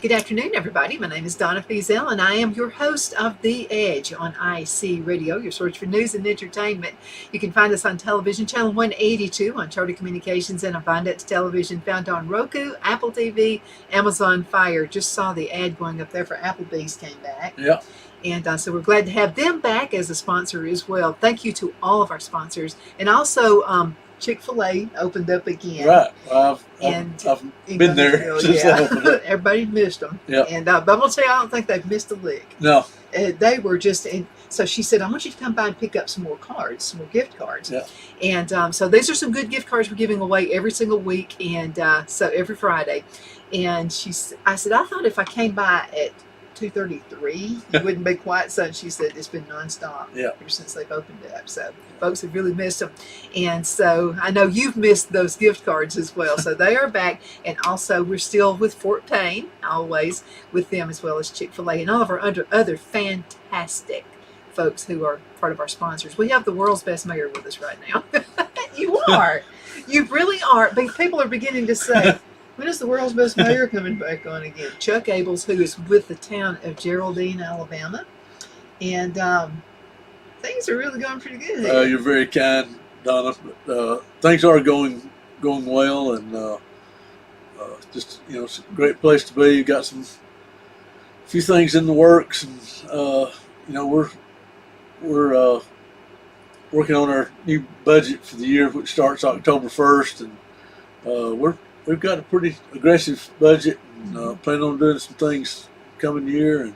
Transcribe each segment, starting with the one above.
Good afternoon, everybody. My name is Donna Feazell, and I am your host of The Edge on IC Radio, your source for news and entertainment. You can find us on television, channel 182 on Charter Communications and Abundance Television, found on Roku, Apple TV, Amazon Fire. Just saw the ad going up there for Applebee's came back. Yeah. And so we're glad to have them back as a sponsor as well. Thank you to all of our sponsors. And also, Chick-fil-A opened up again. Right. Well, I've been there since they opened up. Everybody missed them. Yeah. And but I'm going to tell you, I don't think they've missed a lick. No. They were just, so she said, I want you to come by and pick up some more cards, some more gift cards. Yeah. And so these are some good gift cards we're giving away every single week, and so every Friday. And I said, I thought if I came by at 2:33, it wouldn't be quite so. She said it's been nonstop ever since they've opened up. So folks have really missed them. And so I know you've missed those gift cards as well. So they are back. And also we're still with Fort Payne, always with them, as well as Chick-fil-A and all of our other fantastic folks who are part of our sponsors. We have the world's best mayor with us right now. You are. You really are. People are beginning to say, when is the world's best mayor coming back on again? Chuck Abels, who is with the town of Geraldine, Alabama. And things are really going pretty good here. You're very kind, Donna. But, things are going well, and just, it's a great place to be. You've got a few things in the works, and we're working on our new budget for the year, which starts October 1st, and we've got a pretty aggressive budget, and plan on doing some things coming year, and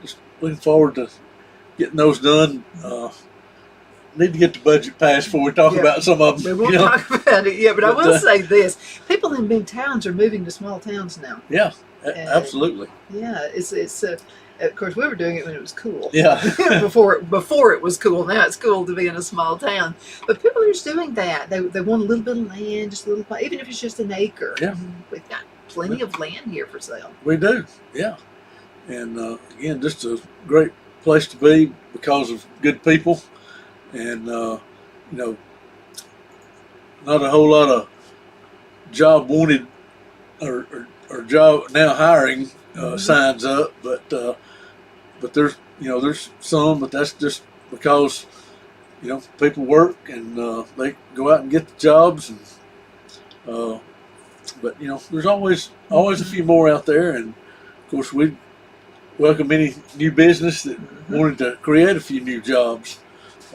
just looking forward to getting those done. Need to get the budget passed before we talk about some of them. We won't talk about it yet, but I will say this. People in big towns are moving to small towns now. Yeah, absolutely. Yeah, it's of course, we were doing it when it was cool. Yeah. before it was cool. Now it's cool to be in a small town. But people are just doing that. They want a little bit of land, just a little, even if it's just an acre. Yeah. We've got plenty of land here for sale. We do, yeah. And again, just a great place to be because of good people, and not a whole lot of job wanted or job now hiring signs up, but there's some, but that's just because people work, and they go out and get the jobs, and but there's always a few more out there, and of course we welcome any new business that wanted to create a few new jobs.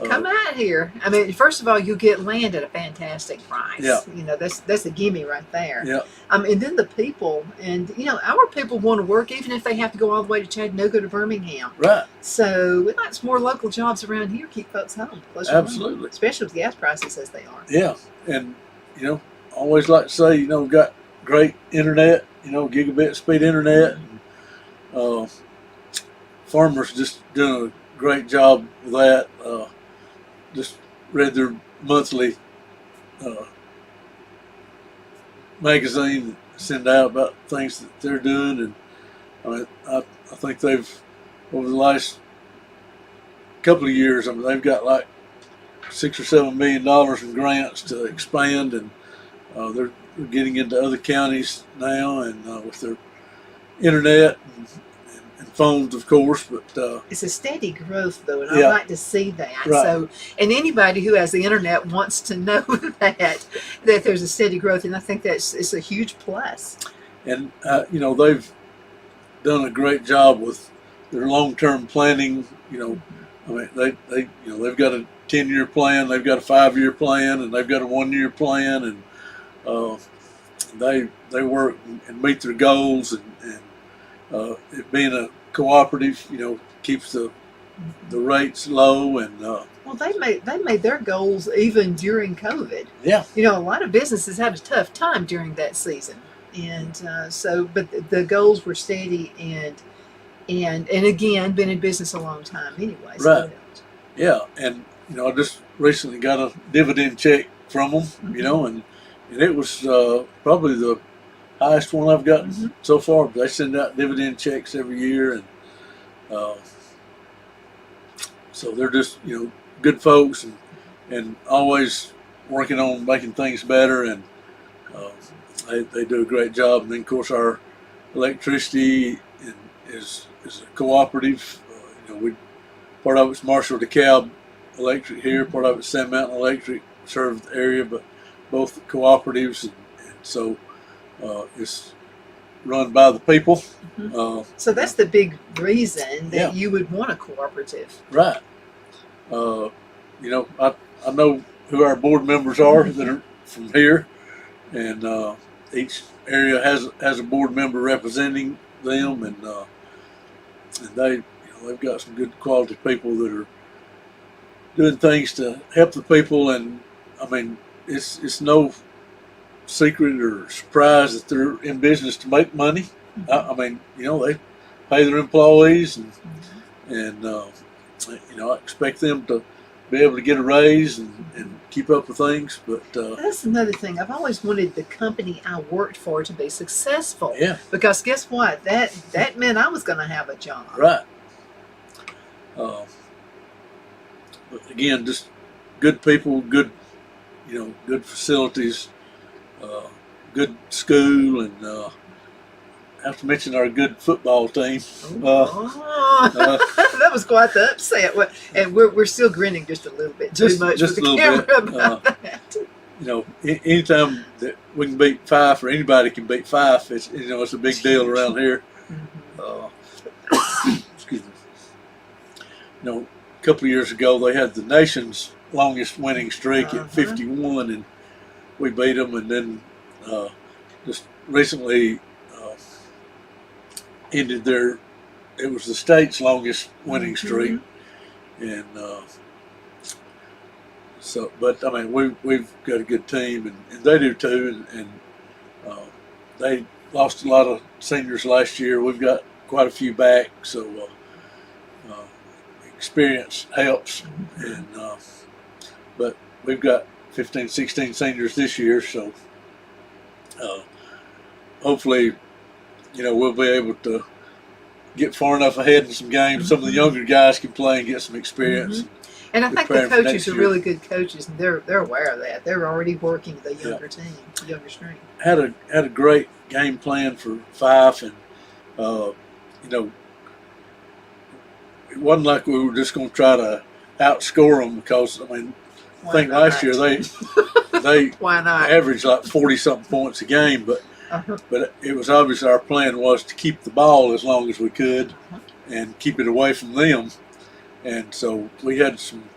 Come out here. I mean, first of all, you get land at a fantastic price. Yeah. That's a gimme right there. Yeah. And then the people, and our people want to work even if they have to go all the way to Chattanooga to Birmingham. Right. So we like some more local jobs around here. Keep folks home. Absolutely. Home, especially with gas prices as they are. Yeah, and always like to say, we've got great internet. Gigabit speed internet. And, farmers just doing a great job with that. Just read their monthly magazine that send out about things that they're doing, and I think they've, over the last couple of years, they've got like $6 or $7 million in grants to expand, and they're getting into other counties now, and with their internet and phones, of course, but it's a steady growth, though, and I like to see that. Right. So, and anybody who has the internet wants to know that there's a steady growth, and I think it's a huge plus. And they've done a great job with their long-term planning. They've got a 10-year plan, they've got a 5-year plan, and they've got a 1-year plan, and they work and meet their goals, and it being a cooperative, keeps the rates low, and well, they made their goals even during COVID. Yeah. A lot of businesses had a tough time during that season, and but the goals were steady, and again, been in business a long time anyway. So right. Yeah, and I just recently got a dividend check from them, and it was probably the highest one I've gotten so far. But they send out dividend checks every year, and so they're just good folks, and always working on making things better, and they do a great job. And then of course our electricity and is a cooperative. We part of it's Marshall DeKalb Electric here, part of it's Sand Mountain Electric served the area, but both cooperatives, and so it's run by the people. So that's the big reason that Yeah. you would want a cooperative. Right. I know who our board members are that are from here, and each area has a board member representing them, and they've got some good quality people that are doing things to help the people. And I mean, it's no secret or surprise that they're in business to make money. I mean, they pay their employees, and I expect them to be able to get a raise and keep up with things. But that's another thing. I've always wanted the company I worked for to be successful. Yeah. Because guess what? That meant I was going to have a job. Right. But again, just good people, good facilities, good school, and I have to mention our good football team. That was quite the upset. And we're still grinning just a little bit too much just for a the little camera bit. about that. Anytime that we can beat Fife, or anybody can beat Fife, it's a big deal around here. Excuse me. A couple of years ago, they had the nation's longest winning streak at 51, and we beat them. And then just recently ended it was the state's longest winning streak, and but I mean, we've got a good team, and they do too, and they lost a lot of seniors last year. We've got quite a few back, so experience helps, and but we've got 15, 16 seniors this year, so hopefully, we'll be able to get far enough ahead in some games. Some of the younger guys can play and get some experience. And I think the preparing for coaches next are year. really good coaches, and they're aware of that. They're already working the younger team, the younger string. Had a great game plan for Fife, and it wasn't like we were just going to try to outscore them, because I mean, I think last year they Why not? averaged like 40-something points a game, but it was obvious our plan was to keep the ball as long as we could and keep it away from them. And so we had some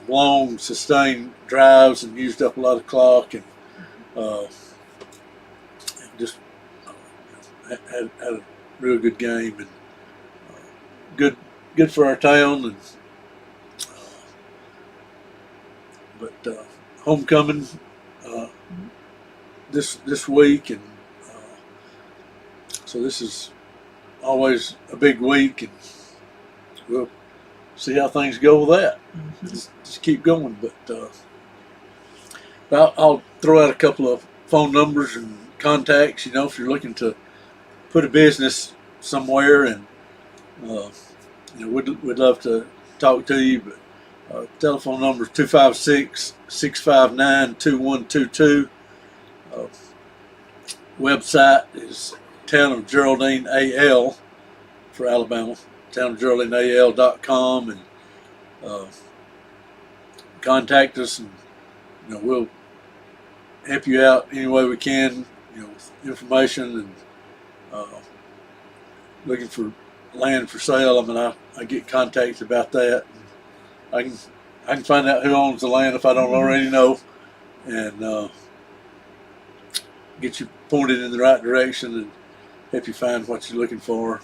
long, sustained drives and used up a lot of clock, and just had a real good game, and good for our town. And but homecoming this week, and so this is always a big week, and we'll see how things go with that. Just keep going. But I'll throw out a couple of phone numbers and contacts. If you're looking to put a business somewhere, and we'd love to talk to you. But telephone number is 256-659-2122. Website is Town of Geraldine AL for Alabama. townofgeraldineal.com, and contact us, and we'll help you out any way we can, with information, and looking for land for sale. I mean, I get contacts about that, and I can find out who owns the land if I don't already know, and get you pointed in the right direction and help you find what you're looking for.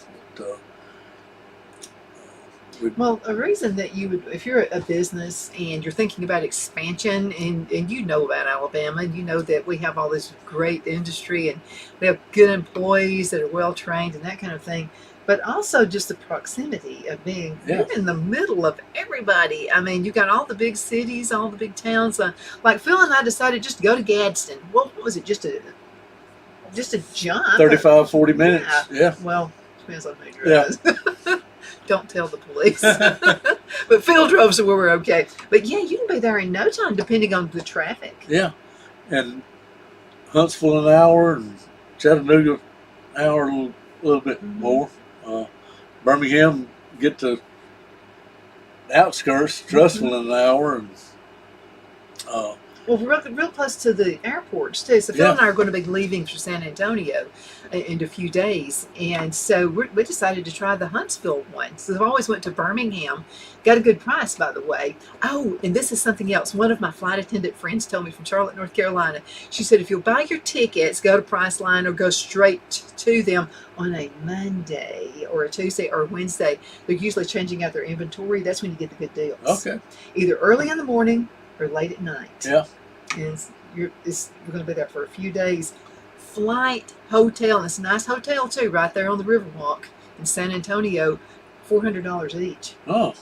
But, well, a reason that you would, if you're a business and you're thinking about expansion, and about Alabama, and that we have all this great industry, and we have good employees that are well trained and that kind of thing, but also just the proximity of being you're in the middle of everybody. I mean, you got all the big cities, all the big towns. Like Phil and I decided just to go to Gadsden. Well, what was it? Just a jump. 35, 40 minutes. Yeah. Well, depends on who you're Don't tell the police. But Phil drove, so we were okay. But yeah, you can be there in no time, depending on the traffic. Yeah. And Huntsville an hour, and Chattanooga hour, little bit more. Birmingham, get to the outskirts, Trussville in an hour, and well, we're real close to the airports too. So Phil and I are going to be leaving for San Antonio in a few days, and so we decided to try the Huntsville one. So I've always went to Birmingham, got a good price, by the way. Oh, and this is something else. One of my flight attendant friends told me from Charlotte, North Carolina. She said if you'll buy your tickets, go to Priceline or go straight to them on a Monday or a Tuesday or a Wednesday. They're usually changing out their inventory. That's when you get the good deals. Okay. Either early in the morning or late at night. Yeah. And we're going to be there for a few days. Flight, hotel, and it's a nice hotel too, right there on the Riverwalk in San Antonio, $400 each. Oh,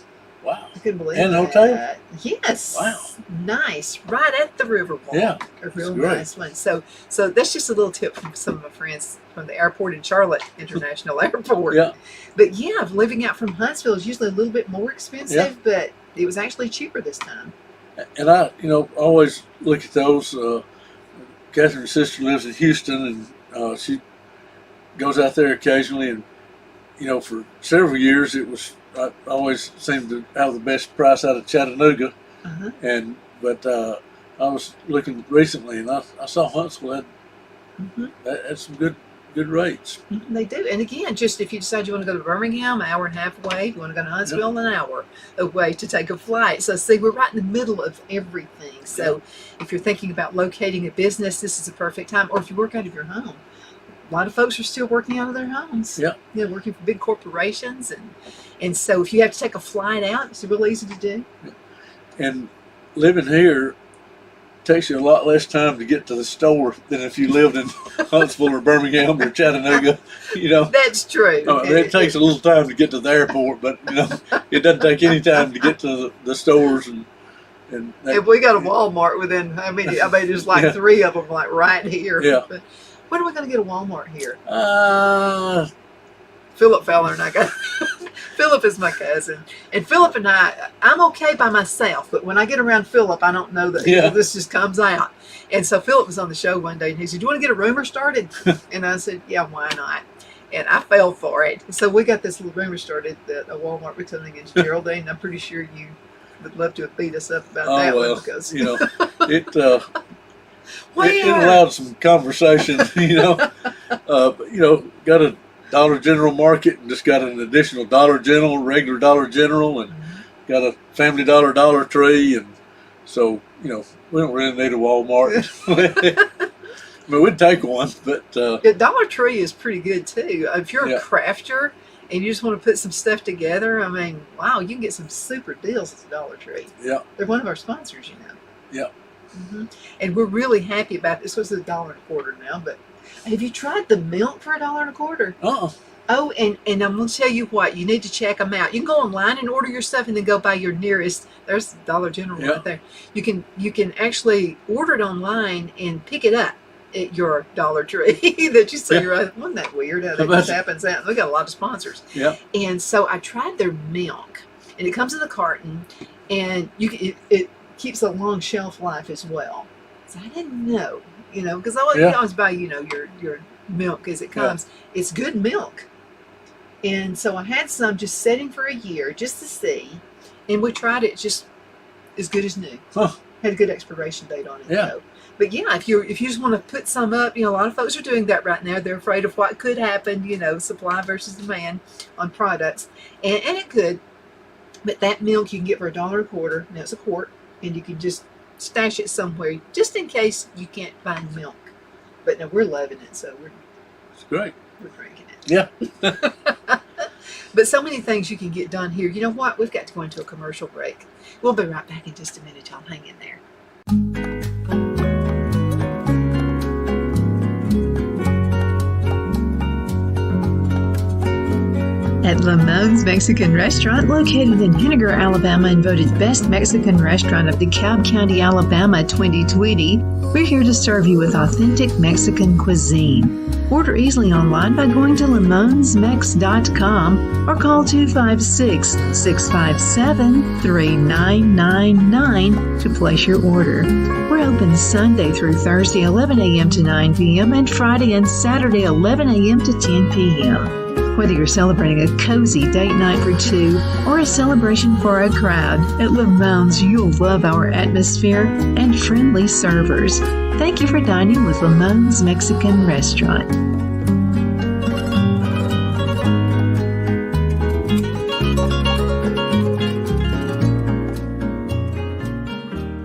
wow. I couldn't believe and that. hotel? Yes. Wow. Nice. Right at the Riverwalk. Yeah. A real nice one. So that's just a little tip from some of my friends from the airport in Charlotte International Airport. Yeah. But yeah, living out from Huntsville is usually a little bit more expensive, but it was actually cheaper this time. And I, always look at those. Catherine's sister lives in Houston, and she goes out there occasionally. And for several years, I always seemed to have the best price out of Chattanooga. But I was looking recently, and I saw Huntsville had some good rates. They do. And again, just if you decide you want to go to Birmingham, an hour and a half away. If you want to go to Huntsville, an hour away to take a flight. So see, we're right in the middle of everything. So if you're thinking about locating a business, this is a perfect time. Or if you work out of your home. A lot of folks are still working out of their homes. Yeah. Working for big corporations. And so if you have to take a flight out, it's real easy to do. Yeah. And living here takes you a lot less time to get to the store than if you lived in Huntsville or Birmingham or Chattanooga. That's true. It takes a little time to get to the airport, but it doesn't take any time to get to the stores and if we got a Walmart within there's like 3 of them like right here. Yeah. But when are we going to get a Walmart here? Uh, Philip Feller and I got. Philip is my cousin, and Philip and I'm okay by myself, but when I get around Philip, I don't know that this just comes out. And so Philip was on the show one day, and he said, "Do you want to get a rumor started?" And I said, "Yeah, why not?" And I fell for it. So we got this little rumor started that a Walmart was coming against Geraldine. I'm pretty sure you would love to have beat us up about that one because it allowed some conversation. Got a Dollar General market and just got an additional Dollar General, regular Dollar General, and got a Family Dollar Tree, and so we don't really need a Walmart. We'd take one, but Dollar Tree is pretty good too. If you're a crafter and you just want to put some stuff together, wow, you can get some super deals at the Dollar Tree. Yeah, they're one of our sponsors, Yeah, and we're really happy about this. Was $1.25 now, but. Have you tried the milk for $1.25? Oh, and I'm going to tell you what, you need to check them out. You can go online and order your stuff and then go by your nearest, there's Dollar General right there. You can actually order it online and pick it up at your Dollar Tree that you see. Right? Wasn't that weird how that just happens out? We got a lot of sponsors. Yeah. And so I tried their milk, and it comes in a carton, and it keeps a long shelf life as well. So I didn't know. Because I always buy, your milk as it comes. Yeah. It's good milk. And so I had some just sitting for a year just to see. And we tried it just as good as new. Had a good expiration date on it. Yeah. But yeah, if you just want to put some up, a lot of folks are doing that right now. They're afraid of what could happen, supply versus demand on products. And it could. But that milk you can get for $1.25. Now it's a quart. And you can just stash it somewhere just in case you can't find milk. But no, we're loving it, so it's great. We're drinking it. Yeah. But so many things you can get done here. You know what? We've got to go into a commercial break. We'll be right back in just a minute. Y'all hang in there. At Lamone's Mexican Restaurant, located in Henniger, Alabama, and voted Best Mexican Restaurant of DeKalb County, Alabama 2020, we're here to serve you with authentic Mexican cuisine. Order easily online by going to lamonsmex.com or call 256-657-3999 to place your order. We're open Sunday through Thursday 11 a.m. to 9 p.m. and Friday and Saturday 11 a.m. to 10 p.m. Whether you're celebrating a cozy date night for two or a celebration for a crowd, at Lamone's you'll love our atmosphere and friendly servers. Thank you for dining with Lamone's Mexican Restaurant.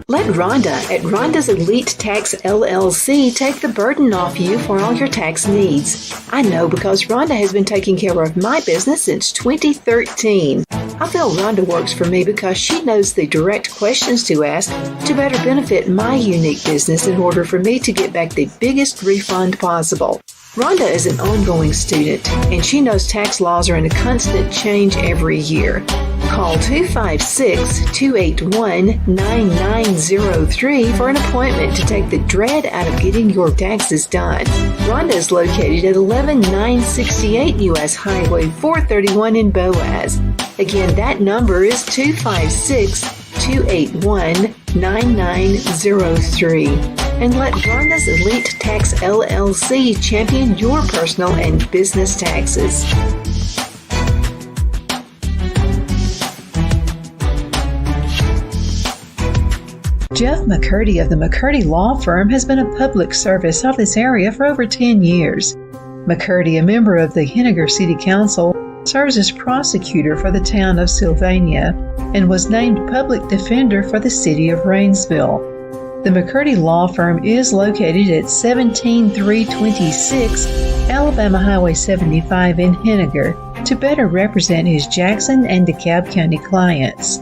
Let Rhonda at Rhonda's Elite Tax LLC take the burden off you for all your tax needs. I know because Rhonda has been taking care of my business since 2013. I feel Rhonda works for me because she knows the direct questions to ask to better benefit my unique business in order for me to get back the biggest refund possible. Rhonda is an ongoing student, and she knows tax laws are in a constant change every year. Call 256-281-9903 for an appointment to take the dread out of getting your taxes done. Rhonda is located at 11968 U.S. Highway 431 in Boaz. Again, that number is 256-281-9903. And let Rhonda's Elite Tax LLC champion your personal and business taxes. Jeff McCurdy of the McCurdy Law Firm has been a public service of this area for over 10 years. McCurdy, a member of the Henniger City Council, serves as prosecutor for the town of Sylvania and was named public defender for the city of Rainsville. The McCurdy Law Firm is located at 17326 Alabama Highway 75 in Henniger to better represent his Jackson and DeKalb County clients.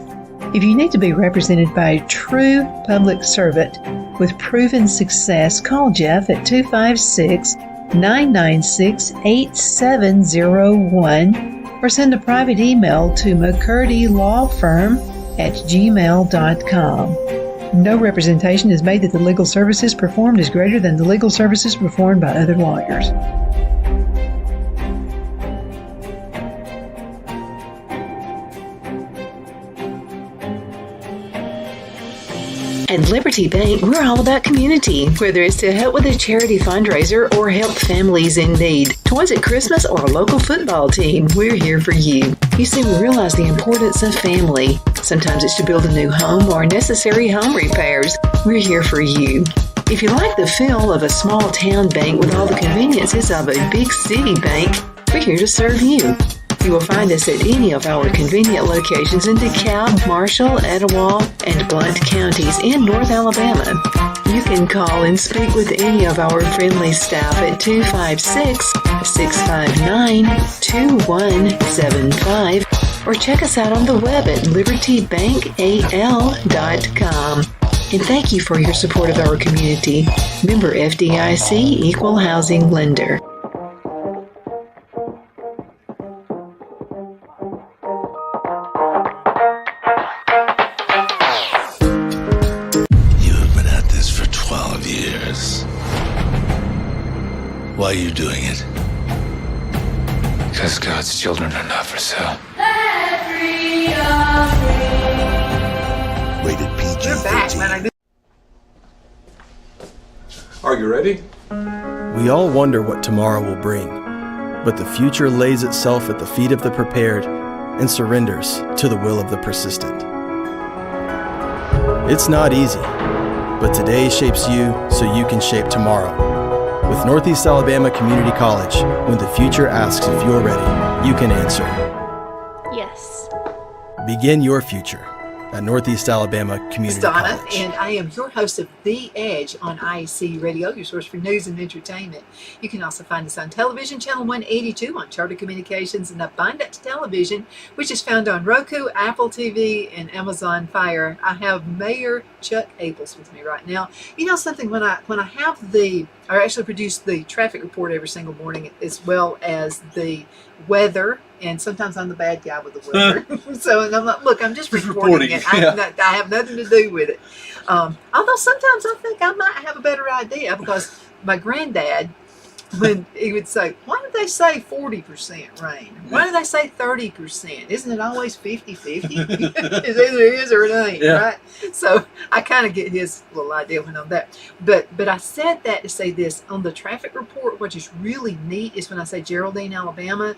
If you need to be represented by a true public servant with proven success, call Jeff at 256-996-8701 or send a private email to mccurdylawfirm@gmail.com. No representation is made that the legal services performed is greater than the legal services performed by other lawyers. At Liberty Bank, we're all about community, whether it's to help with a charity fundraiser or help families in need. Toys at Christmas or a local football team, we're here for you. You see, we realize the importance of family. Sometimes it's to build a new home or necessary home repairs. We're here for you. If you like the feel of a small town bank with all the conveniences of a big city bank, we're here to serve you. You will find us at any of our convenient locations in DeKalb, Marshall, Etowah, and Blount counties in North Alabama. You can call and speak with any of our friendly staff at 256-659-2175 or check us out on the web at libertybankal.com. And thank you for your support of our community. Member FDIC Equal Housing Lender. Why are you doing it? Because God's children are not for sale. Rated PG. We're back, man. Are you ready? We all wonder what tomorrow will bring, but the future lays itself at the feet of the prepared and surrenders to the will of the persistent. It's not easy, but today shapes you so you can shape tomorrow. With Northeast Alabama Community College, when the future asks if you're ready, you can answer. Yes. Begin your future at Northeast Alabama Community Donna, College. and I am your host of The Edge on IEC Radio, your source for news and entertainment. You can also find us on television, channel 182 on Charter Communications and Abundant Television, which is found on Roku, Apple TV, and Amazon Fire. I have Mayor Chuck Abels with me right now. You know something, when I have I actually produce the traffic report every single morning, as well as the weather And sometimes I'm the bad guy with the weather. So and I'm like, look, I'm just Just reporting reporting, it. yeah. I have nothing to do with it. Although sometimes I think I might have a better idea because my granddad, when he would say, why do they say 40% rain? Why do they say 30%? Isn't it always 50-50? It's either it is or it ain't, Yeah. right? So I kind of get his little idea on that. But I said that to say this on the traffic report, which is really neat, is when I say Geraldine, Alabama,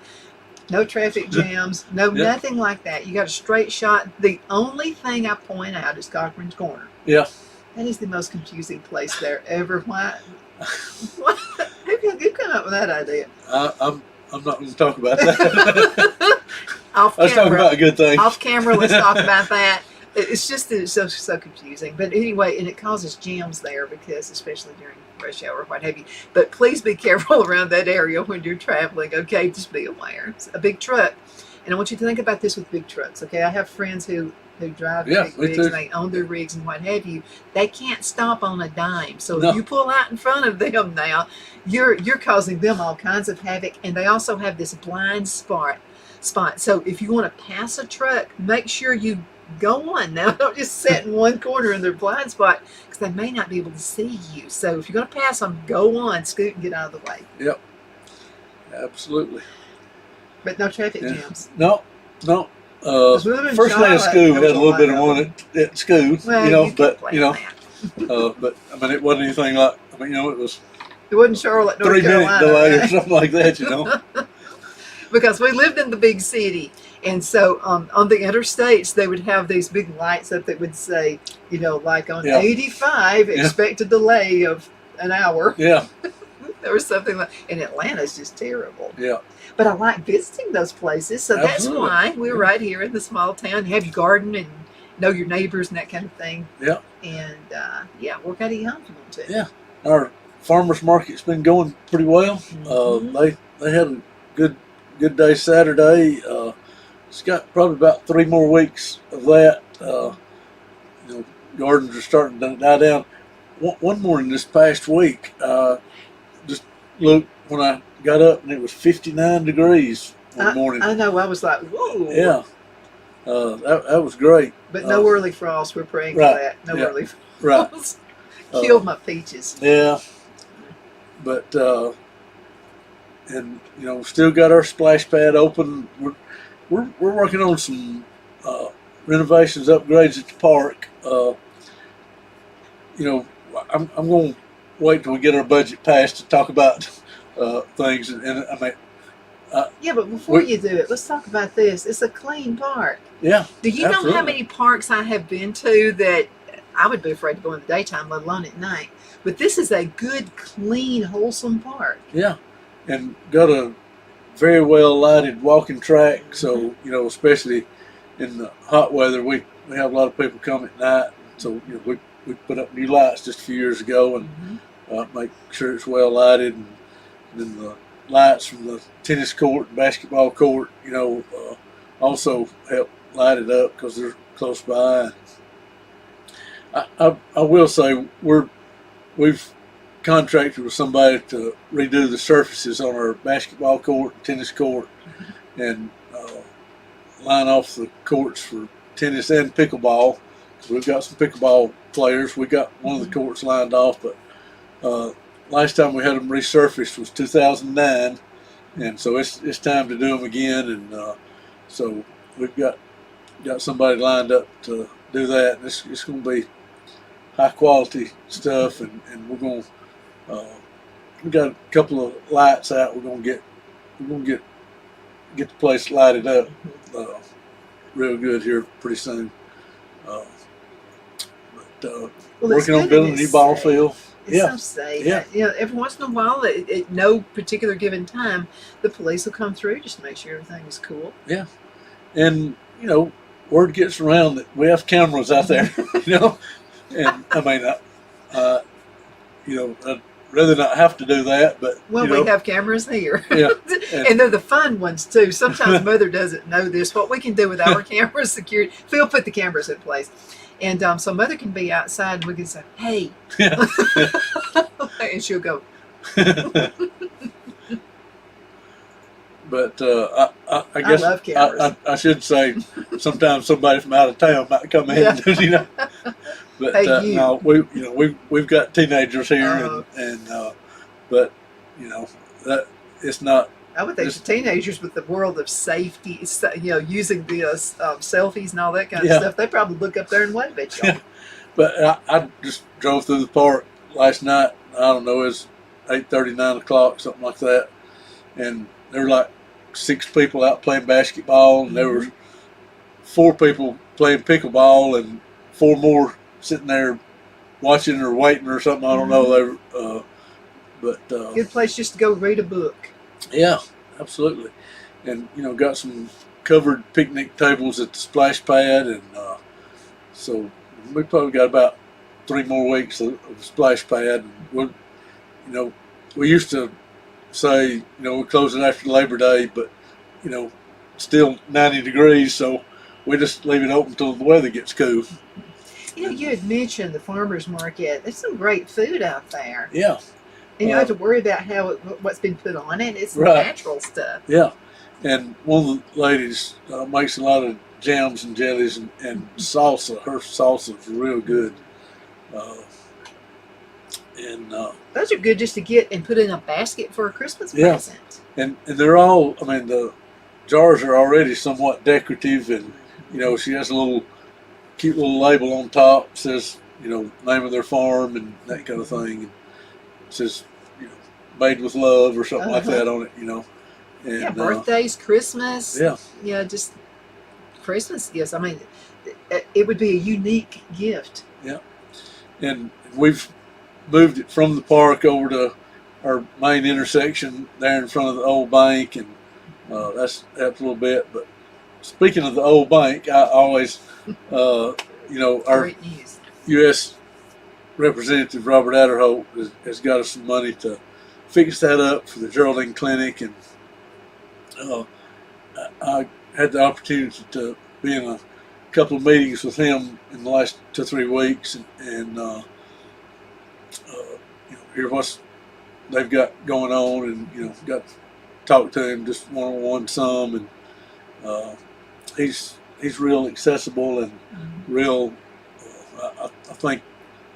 no traffic jams, no Yeah. nothing like that. You got a straight shot. The only thing I point out is Cochran's Corner. Yeah. That is the most confusing place there ever. Why? Who came up with that idea? I'm not going to talk about that. Off Let's talk camera. about good things. Off camera, let's talk about that. It's just that it's so confusing. But anyway, and it causes jams there because, especially during rush hour or what have you. But please be careful around that area when you're traveling, okay? Just be aware. It's a big truck. And I want you to think about this with big trucks, okay? I have friends who drive Yeah, big me rigs too. and they own their rigs and what have you. They can't stop on a dime. So No. if you pull out in front of them now, you're causing them all kinds of havoc. And they also have this blind spot. So if you want to pass a truck, make sure you go on now. Don't just sit in one corner in their blind spot because they may not be able to see you. So if you're going to pass them, go on, scoot and get out of the way. Yep. Absolutely. But no traffic Yeah. jams. No. 'Cause we live in First day of Charlotte, school, we there had a was little a bit lot of of one at school, Well, you know, can but plan you know, that. but I mean, it wasn't anything like. I mean, you know, it was It wasn't Charlotte, North 3-minute Carolina, delay or right? something like that, you know. Because we lived in the big city, and so on the interstates they would have these big lights up that would say, you know, like on Yeah. 85, Yeah. expect a delay of an hour. Yeah, There was something like, and Atlanta's just terrible. yeah, But I like visiting those places, so that's Absolutely. why we're Yeah. right here in the small town. You have your garden and know your neighbors and that kind of thing. yeah. And work out of your home if you want to. Yeah. Our farmers market's been going pretty well. Mhm. They had a good day Saturday. It's got probably about 3 more weeks of that. You know, gardens are starting to die down. One morning this past week, just looked when I got up and it was 59 degrees one morning. I know. I was like, whoa. Yeah, that was great. But no early frost. We're praying right, for that. No yeah, early Right. frost. Killed my peaches. Yeah, but and you know, still got our splash pad open. We're working on some renovations, upgrades at the park. You know, I'm going to wait till we get our budget passed to talk about things. And I mean, Yeah, but before we- you do it, let's talk about this. It's a clean park. yeah, Do you know Absolutely. how many parks I have been to that I would be afraid to go in the daytime, let alone at night? But this is a good, clean, wholesome park. yeah, and got a very well lighted walking track. So you know, especially in the hot weather, we have a lot of people come at night. So you know, we put up new lights just a few years ago and make sure it's well lighted, and then the lights from the tennis court and basketball court, you know, also help light it up because they're close by. I will say we've contracted with somebody to redo the surfaces on our basketball court and tennis court and line off the courts for tennis and pickleball. We've got some pickleball players. We got one of the courts lined off, but last time we had them resurfaced was 2009, and so it's time to do them again. And so we've got somebody lined up to do that. And it's going to be high quality stuff, and we're going to we got a couple of lights out. We're going to get the place lighted up real good here pretty soon. Well, it's Working on good building a and new it's ball safe. field. It's Yeah. so safe. Yeah. You know, every once in a while, at no particular given time, the police will come through just to make sure everything is cool. And you know, word gets around that we have cameras out there. You know, and I mean, you know, I'd rather not have to do that, but Well, you know, we have cameras here. Yeah. And they're the fun ones, too. Sometimes Mother doesn't know this. What we can do with our camera security, Phil put the cameras in place. And so Mother can be outside and we can say, hey. Yeah. And she'll go, But I guess love cameras. I should say sometimes somebody from out of town might come in, Yeah. you know. But Hey, you. no, we've got teenagers here, and but you know that it's not. I would think Just- the teenagers with the world of safety, using the selfies and all that kind of Yeah. stuff, they probably look up there and wave at you. But I just drove through the park last night. I don't know, it was 8:30, 9 o'clock, something like that, and there were like 6 people out playing basketball, and there were 4 people playing pickleball, and 4 more sitting there watching or waiting or something. I don't know. They were, but Good place just to go read a book. yeah, absolutely, and got some covered picnic tables at the splash pad, and so we probably got about 3 more weeks of splash pad. And we used to say we close it after Labor Day, but still 90 degrees, so we just leave it open until the weather gets cool. You had mentioned the farmers market. There's some great food out there. Yeah, And you don't have to worry about what's been put on it. It's Right. natural stuff. yeah. And one of the ladies makes a lot of jams and jellies and salsa. Her salsa is real good. Those are good just to get and put in a basket for a Christmas Yeah. present. And they're all, I mean, the jars are already somewhat decorative, and she has a little cute little label on top, says name of their farm and that kind of thing, and it says made with love or something like that on it, and Yeah, birthdays, Christmas. yeah, Just Christmas gifts. I mean, it would be a unique gift. and we've moved it from the park over to our main intersection there in front of the old bank, and that's helped a little bit. But speaking of the old bank, I always our Great news. U.S. Representative Robert Adderholt has got us some money to fix that up for the Geraldine Clinic, and I had the opportunity to be in a couple of meetings with him in the last 2 or 3 weeks, and hear what they've got going on, and got to talk to him just one-on-one some, and he's real accessible and real. I think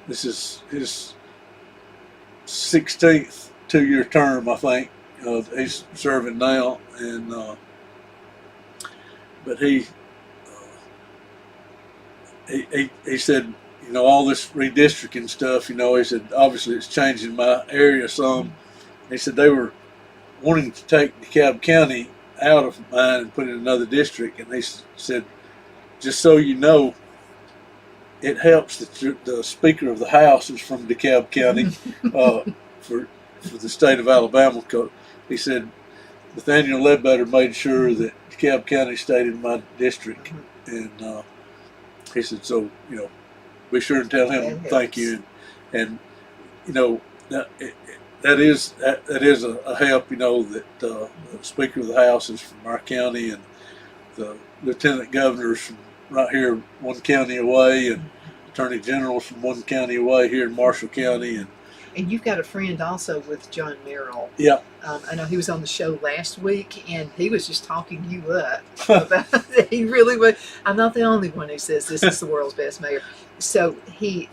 this is his 16th 2-year term. I think he's serving now, and but he said, all this redistricting stuff, he said, obviously it's changing my area some. He said they were wanting to take DeKalb County out of mine and put it in another district, and he said, just so you know, it helps that the Speaker of the House is from DeKalb County for the state of Alabama. He said Nathaniel Ledbetter made sure that DeKalb County stayed in my district, and he said, so be sure and tell him thank you, and that is a help. That the Speaker of the House is from our county, and the Lieutenant Governor's from right here 1 county away, and Attorney General's from 1 county away here in Marshall County, And you've got a friend also with John Merrill. yeah. I know he was on the show last week, and he was just talking you up about it. He really was. I'm not the only one who says this is the world's best mayor. So he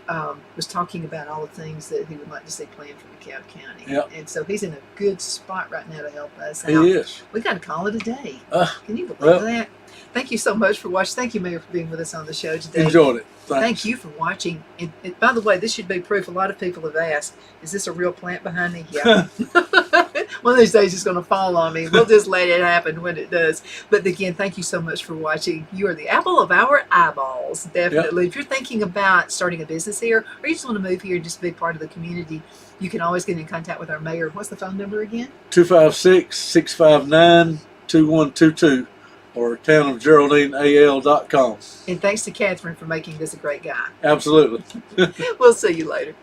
was talking about all the things that he would like to see planned for DeKalb County. Yeah. And so he's in a good spot right now to help us He out. is. We got to call it a day. Can you believe well. that? Thank you so much for watching. Thank you, Mayor, for being with us on the show today. Enjoyed it. Thank you for watching. And by the way, this should be proof. A lot of people have asked, is this a real plant behind me? Yeah. One of these days it's going to fall on me. We'll just let it happen when it does. But again, thank you so much for watching. You are the apple of our eyeballs, definitely. Yep. If you're thinking about starting a business here, or you just want to move here and just be part of the community, you can always get in contact with our mayor. What's the phone number again? 256-659-2122. or townofgeraldineal.com. And thanks to Catherine for making this a great guy. Absolutely. We'll see you later.